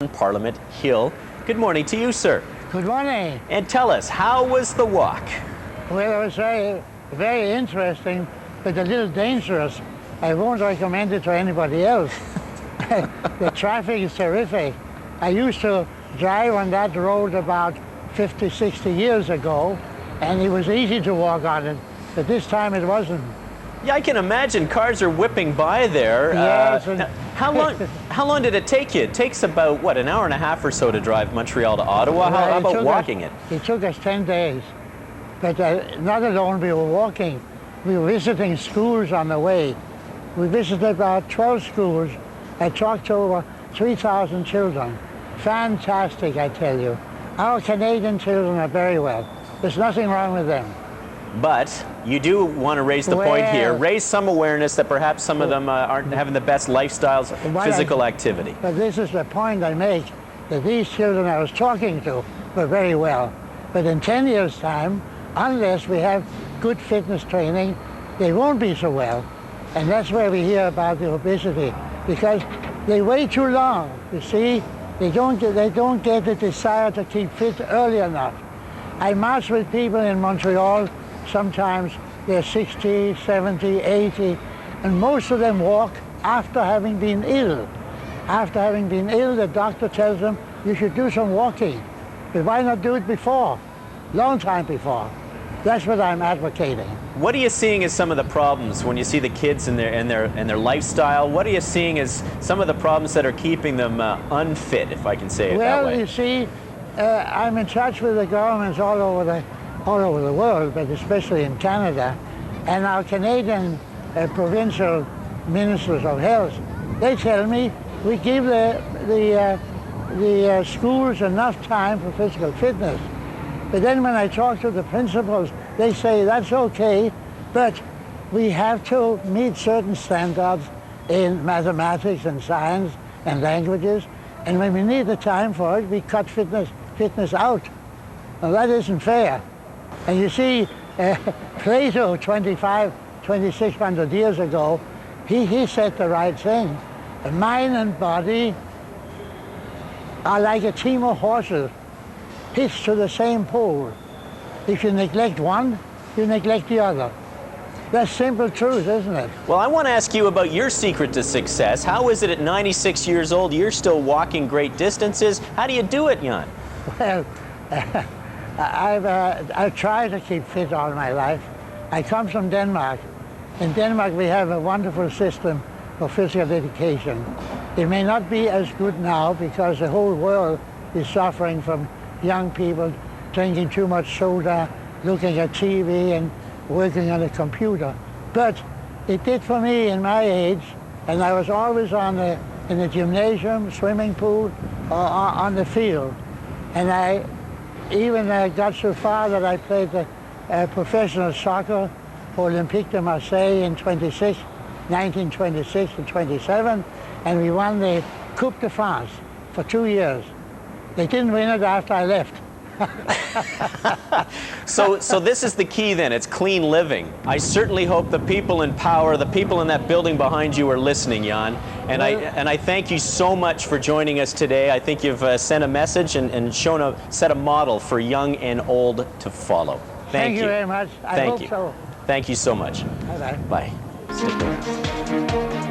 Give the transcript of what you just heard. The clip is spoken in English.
Parliament Hill. Good morning to you, sir. Good morning. And tell us, how was the walk? Well, it was very, very interesting, but a little dangerous. I won't recommend it to anybody else. The traffic is terrific. I used to drive on that road about 50, 60 years ago, and it was easy to walk on it, but this time it wasn't. Yeah, I can imagine cars are whipping by there. Yes. How long did it take you? It takes about, what, an hour and a half or so to drive Montreal to Ottawa? How about walking it? It took us 10 days. But not alone we were walking. We were visiting schools on the way. We visited about 12 schools. I talked to over 3,000 children. Fantastic, I tell you. Our Canadian children are very well. There's nothing wrong with them. But you do want to raise the point here, raise some awareness that perhaps some of them aren't having the best lifestyles, physical activity. But this is the point I make, that these children I was talking to were very well. But in 10 years' time, unless we have good fitness training, they won't be so well. And that's where we hear about the obesity, because they wait too long. You see, they don't get the desire to keep fit early enough. I march with people in Montreal. Sometimes they're 60, 70, 80, and most of them walk after having been ill. After having been ill, the doctor tells them, you should do some walking. But why not do it before? Long time before. That's what I'm advocating. What are you seeing as some of the problems when you see the kids and their lifestyle? What are you seeing as some of the problems that are keeping them unfit, if I can say it that way? Well, you see, I'm in touch with the governments all over the world, but especially in Canada, and our Canadian provincial ministers of health. They tell me we give the schools enough time for physical fitness. But then when I talk to the principals, they say that's okay, but we have to meet certain standards in mathematics and science and languages, and when we need the time for it, we cut fitness out. Now that isn't fair. And you see, Plato, 2,600 years ago, he said the right thing. The mind and body are like a team of horses hitched to the same pole. If you neglect one, you neglect the other. That's simple truth, isn't it? Well, I want to ask you about your secret to success. How is it at 96 years old you're still walking great distances? How do you do it, Jan? Well, I've tried to keep fit all my life. I come from Denmark. In Denmark we have a wonderful system for physical education. It may not be as good now because the whole world is suffering from young people drinking too much soda, looking at TV and working on a computer. But it did for me in my age, and I was always in the gymnasium, swimming pool, or on the field. And I even got so far that I played professional soccer for Olympique de Marseille in 1926 and 27, and we won the Coupe de France for 2 years. They didn't win it after I left. So this is the key then, it's clean living. I certainly hope the people in power, the people in that building behind you are listening, Jan. And I thank you so much for joining us today. I think you've sent a message and set a model for young and old to follow. Thank you. Thank you very much. I hope so. Thank you so much. Bye-bye. Bye. Stick around.